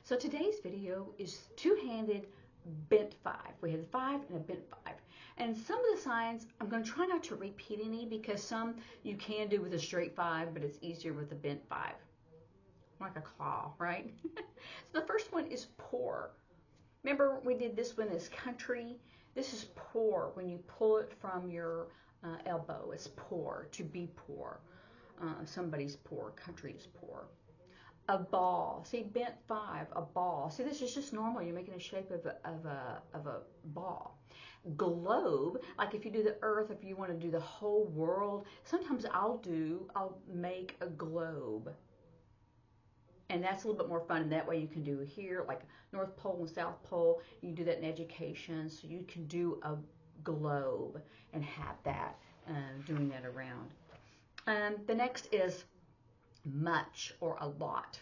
So today's video is two-handed bent 5. We have a 5 and a bent 5. And some of the signs, I'm going to try not to repeat any because some you can do with a straight 5, but it's easier with a bent 5. Like a claw, right? So the first one is poor. Remember we did this one as country. This is poor when you pull it from your elbow. It's poor, to be poor. Somebody's poor, country's poor. A ball. See, bent 5, a ball. See, this is just normal. You're making a shape of a ball. Globe, like if you do the earth, if you want to do the whole world, sometimes I'll make a globe. And that's a little bit more fun, and that way you can do here, like North Pole and South Pole. You can do that in education, so you can do a globe and have that, doing that around. The next is much or a lot.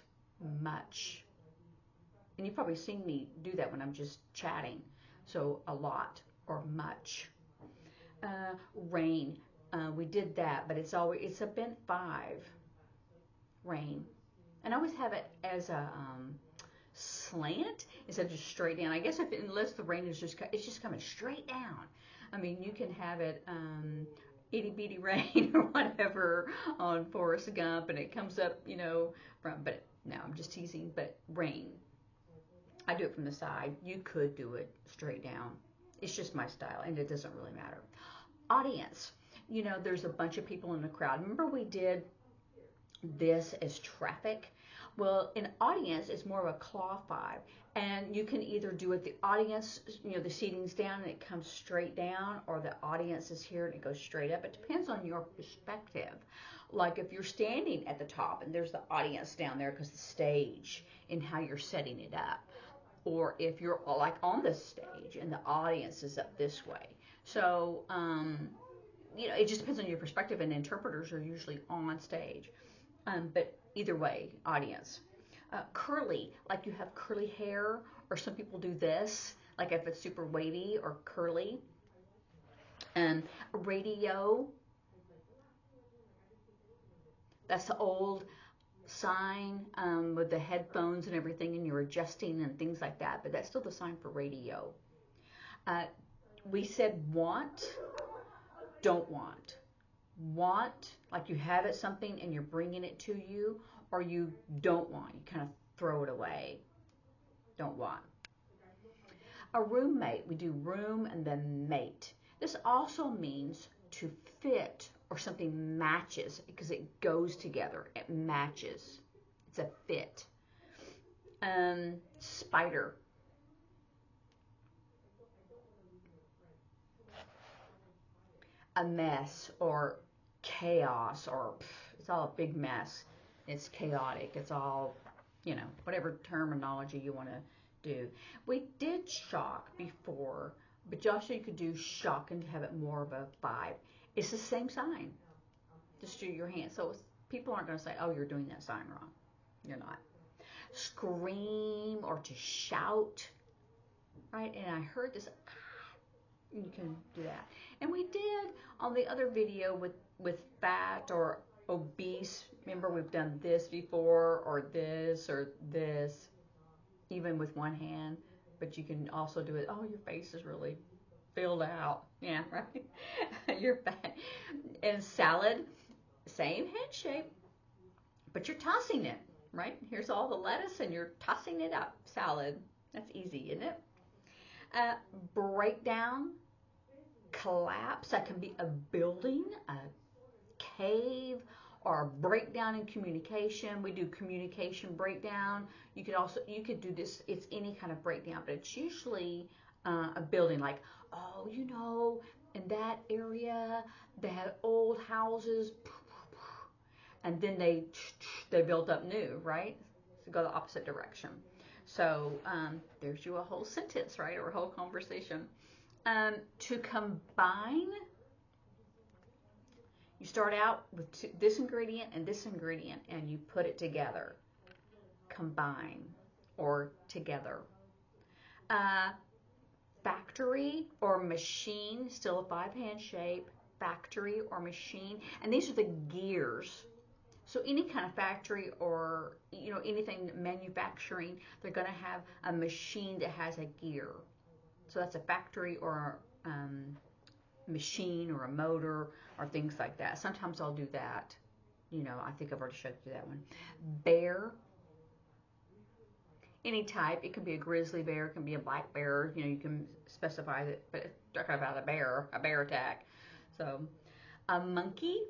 Much. And you've probably seen me do that when I'm just chatting. So a lot or much. Rain. We did that, but it's a bent 5. Rain. And I always have it as a slant instead of just straight down. I guess unless the rain is it's just coming straight down. I mean, you can have it itty bitty rain or whatever on Forrest Gump, and it comes up, but no, I'm just teasing. But rain, I do it from the side. You could do it straight down. It's just my style, and it doesn't really matter. Audience, there's a bunch of people in the crowd. Remember we did this as traffic? Well, in audience, it's more of a claw 5, and you can either do it the audience, the seating's down and it comes straight down, or the audience is here and it goes straight up. It depends on your perspective. Like if you're standing at the top and there's the audience down there because the stage and how you're setting it up, or if you're like on the stage and the audience is up this way. So, it just depends on your perspective, and interpreters are usually on stage. But either way, audience. Curly, like you have curly hair, or some people do this, like if it's super wavy or curly. Radio, that's the old sign with the headphones and everything, and you're adjusting and things like that, but that's still the sign for radio. We said want, don't want. Want, like you have it something and you're bringing it to you, or you don't want, you kind of throw it away. Don't want. A roommate, we do room and then mate. This also means to fit, or something matches because it goes together. It matches. It's a fit. Spider. A mess or chaos, or it's all a big mess. It's chaotic. It's all, whatever terminology you want to do. We did shock before, but also you could do shock and have it more of a 5. It's the same sign. Just do your hand. So people aren't going to say, oh, you're doing that sign wrong. You're not. Scream or to shout, right? And I heard this. You can do that. And we did on the other video with fat or obese. Remember, we've done this before, or this, even with one hand. But you can also do it. Oh, your face is really filled out. Yeah, right. You're fat. And salad, same head shape, but you're tossing it, right? Here's all the lettuce, and you're tossing it up. Salad. That's easy, isn't it? Breakdown. Collapse, that can be a building, a cave, or a breakdown in communication. We do communication breakdown. You could do this, it's any kind of breakdown, but it's usually a building, like, in that area, they had old houses, and then they built up new, right? So go the opposite direction. So there's you a whole sentence, right, or a whole conversation. To combine, you start out with this ingredient and this ingredient, and you put it together. Combine or together. Factory or machine, still a 5-hand shape. Factory or machine, and these are the gears So any kind of factory or anything manufacturing, they're going to have a machine that has a gear. So that's a factory or machine or a motor or things like that. Sometimes I'll do that. I think I've already showed you that one. Bear, any type. It can be a grizzly bear, it can be a black bear. You can specify that, but talking about a bear attack. So a monkey,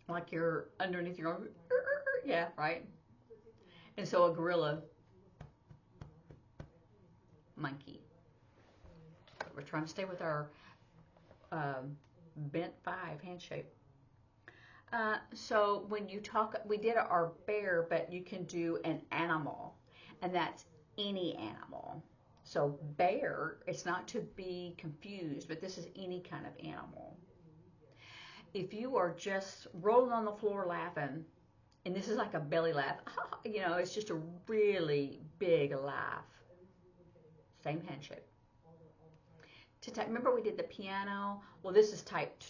like you're underneath your own, yeah, right. And so a gorilla, monkey. We're trying to stay with our bent 5 hand shape. So when you talk, we did our bear, but you can do an animal, and that's any animal. So bear, it's not to be confused, but this is any kind of animal. If you are just rolling on the floor laughing, and this is like a belly laugh, it's just a really big laugh. Same hand shape. To type, remember we did the piano? Well, this is type.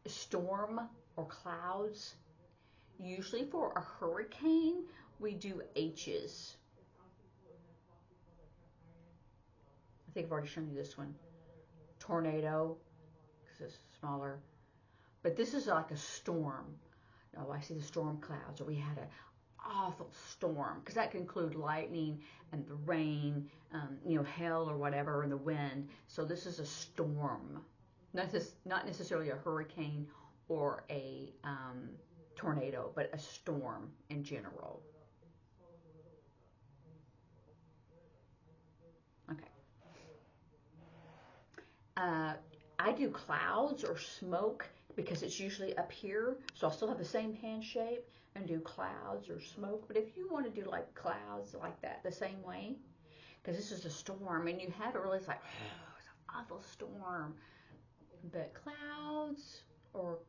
Storm or clouds. Usually for a hurricane, we do H's. I think I've already shown you this one. Tornado, because it's smaller. But this is like a storm. Oh, I see the storm clouds, or we had an awful storm, because that can include lightning and the rain, hail or whatever, and the wind. So this is a storm, not necessarily a hurricane or a tornado, but a storm in general. Okay. I do clouds or smoke because it's usually up here, so I'll still have the same hand shape and do clouds or smoke. But if you want to do like clouds like that the same way, because this is a storm and you have it really, it's like, oh, it's an awful storm. But clouds or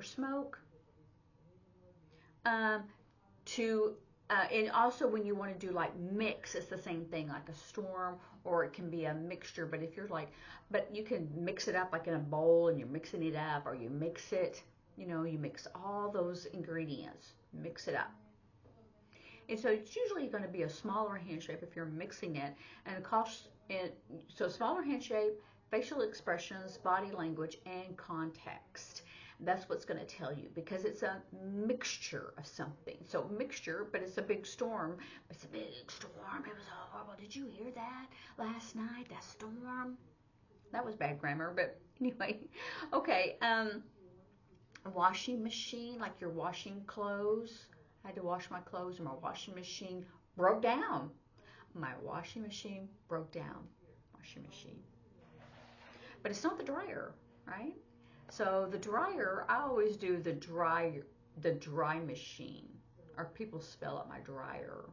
smoke. And also when you want to do like mix, it's the same thing, like a storm, or it can be a mixture. But if you're like, but you can mix it up like in a bowl and you're mixing it up, or you mix it, you mix all those ingredients, mix it up. And so it's usually going to be a smaller hand shape if you're mixing it, and so smaller hand shape, facial expressions, body language, and context. That's what's going to tell you, because it's a mixture of something. So mixture, but it's a big storm. It's a big storm. It was horrible. Did you hear that last night? That storm? That was bad grammar, but anyway. Okay. Washing machine, like you're washing clothes. I had to wash my clothes, and my washing machine broke down. My washing machine broke down. Washing machine. But it's not the dryer, right? So the dryer, I always do the dry machine, or people spell it my dryer.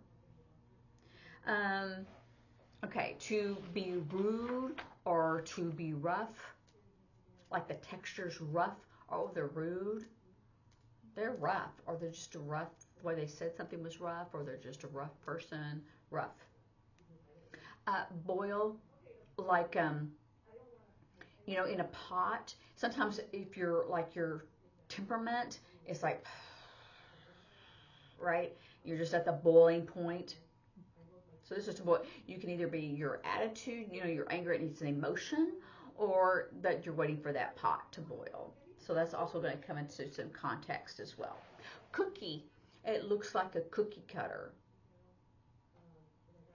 Okay, to be rude or to be rough, like the texture's rough. Oh, they're rude. They're rough, or they're just a rough, the way they said something was rough, or they're just a rough person, rough. Boil, like, in a pot. Sometimes if you're like your temperament, it's like, right? You're just at the boiling point. So this is to boil. You can either be your attitude, your anger, it needs an emotion, or that you're waiting for that pot to boil. So that's also going to come into some context as well. Cookie, it looks like a cookie cutter.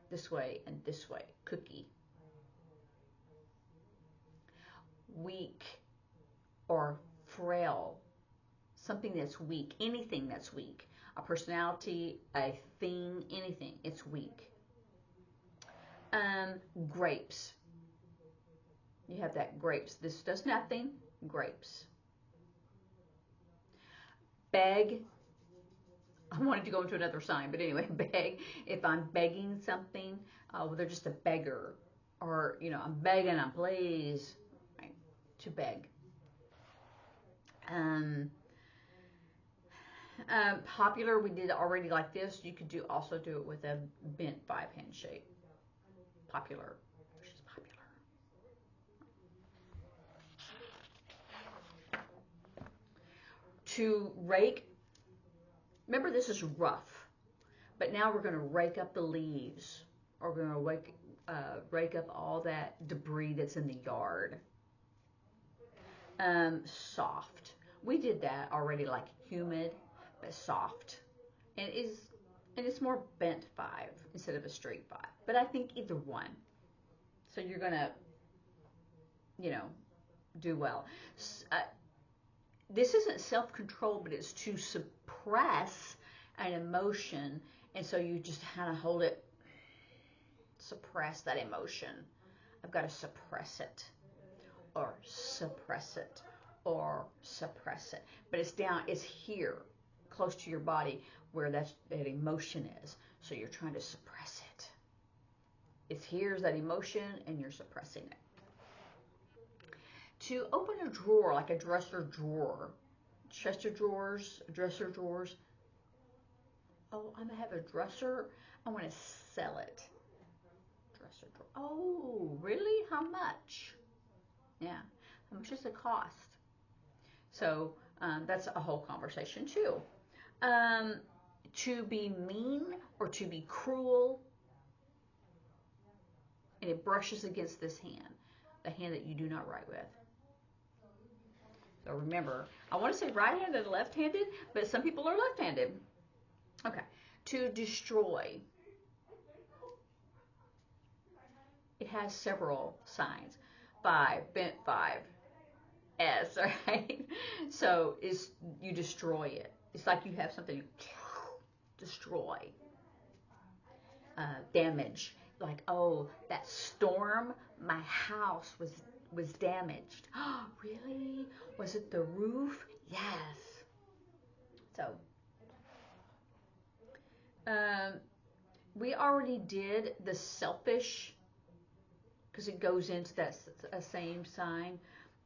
This way and this way, cookie. Weak or frail, something that's weak, anything that's weak. A personality, a thing, anything, it's weak. Grapes. You have that grapes. This does nothing, grapes. Beg. I wanted to go into another sign, but anyway, beg. If I'm begging something, well, they're just a beggar. Or, I'm begging them, please. Right? To beg. Popular, we did already like this. You could also do it with a bent 5 hand shape. Popular. She's popular. To rake, remember this is rough, but now we're going to rake up the leaves, or we're going to rake up all that debris that's in the yard. Soft. We did that already, like humid, but soft. And it's more bent 5 instead of a straight 5. But I think either one. So you're going to, do well. This isn't self-control, but it's to suppress an emotion. And so you just kind of hold it, suppress that emotion. I've got to suppress it, or suppress it, or suppress it. But it's here, close to your body, where that emotion is. So you're trying to suppress it. Here's that emotion, and you're suppressing it. To open a drawer, like a dresser drawer, dresser drawers. Oh, I'm gonna have a dresser. I want to sell it. Dresser drawer. Oh, really? How much? Yeah. How much does it cost? So that's a whole conversation too. To be mean or to be cruel, and it brushes against this hand, the hand that you do not write with. So remember, I want to say right-handed and left-handed, but some people are left-handed. Okay. To destroy. It has several signs. 5, bent 5, S, right? So you destroy it. It's like you have something, destroy. Damage. Like, oh, that storm, my house was damaged. Oh, really? Was it the roof? Yes. So, we already did the selfish, because it goes into that same sign.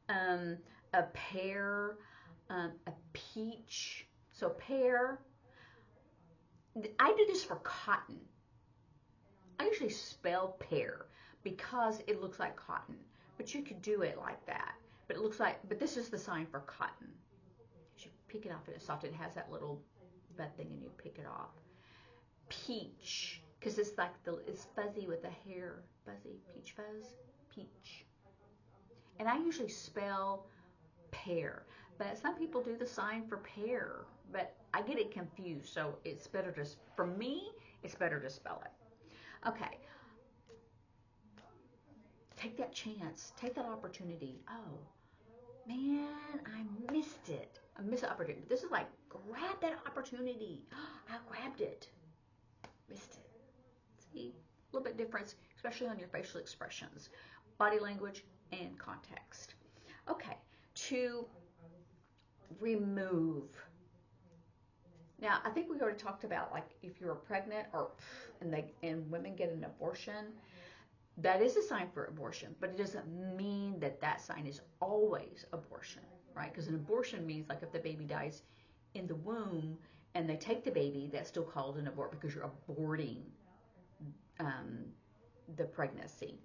A pear, a peach. So pear. I do this for cotton. I usually spell pear because it looks like cotton, but you could do it like that. But this is the sign for cotton. You pick it off and it's soft. It has that little bud thing, and you pick it off. Peach, because it's like it's fuzzy with the hair, fuzzy peach fuzz, peach. And I usually spell pear, but some people do the sign for pear, but I get it confused. So it's better for me, it's better to spell it. Okay. Take that chance. Take that opportunity. Oh, man, I missed it. I missed the opportunity. This is like, grab that opportunity. I grabbed it. Missed it. See? A little bit difference, especially on your facial expressions, body language, and context. Okay. To remove. Now, I think we already talked about, like, if you're pregnant and women get an abortion, that is a sign for abortion, but it doesn't mean that sign is always abortion, right? Because an abortion means, like, if the baby dies in the womb and they take the baby, that's still called an abort because you're aborting the pregnancy.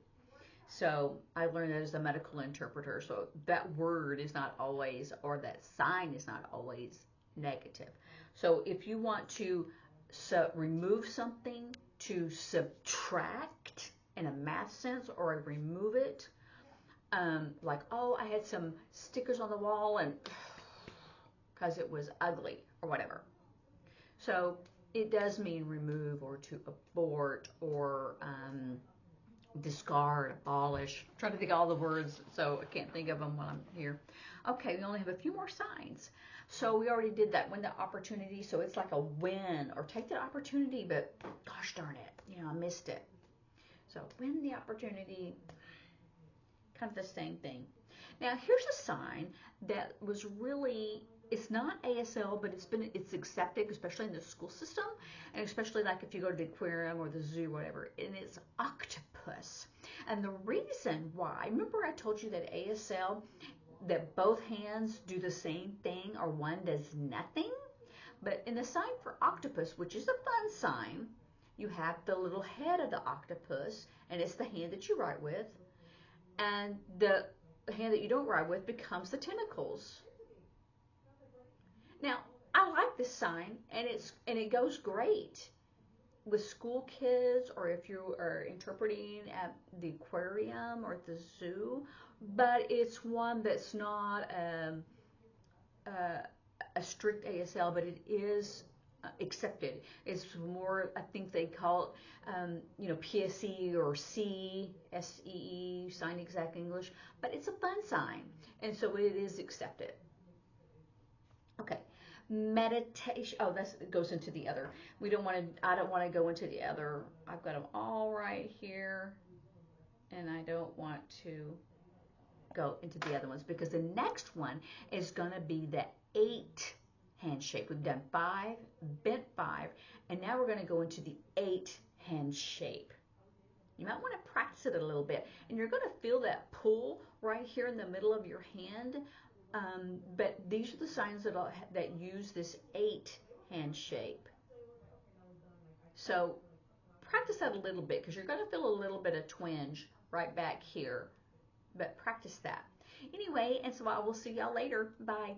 So I learned that as a medical interpreter. So that word is not always, or that sign is not always negative. So if you want to remove something, to subtract in a math sense, or remove it, like, oh, I had some stickers on the wall and because it was ugly or whatever. So it does mean remove, or to abort, or discard, abolish. I'm trying to think of all the words, so I can't think of them while I'm here. Okay, we only have a few more signs. So we already did that, win the opportunity. So it's like a win, or take the opportunity, but gosh darn it, I missed it. So win the opportunity, kind of the same thing. Now here's a sign that was really, it's not ASL, but it's accepted, especially in the school system, and especially like if you go to the aquarium or the zoo, whatever, and it's octopus. And the reason why, remember I told you that ASL, that both hands do the same thing, or one does nothing? But in the sign for octopus, which is a fun sign, you have the little head of the octopus, and it's the hand that you write with, and the hand that you don't write with becomes the tentacles. Now, I like this sign, and it goes great with school kids, or if you are interpreting at the aquarium or at the zoo. But it's one that's not a strict ASL, but it is accepted. It's more, I think they call it, PSE or CSEE, sign exact English, but it's a fun sign, and so it is accepted. Okay, meditation. Oh, that goes into the other. We don't want to. I don't want to go into the other. I've got them all right here, and I don't want to go into the other ones because the next one is going to be the 8 hand shape. We've done 5, bent 5, and now we're going to go into the 8 hand shape. You might want to practice it a little bit, and you're going to feel that pull right here in the middle of your hand. But these are the signs that use this 8 hand shape. So practice that a little bit because you're going to feel a little bit of twinge right back here. But practice that. Anyway, and so I will see y'all later. Bye.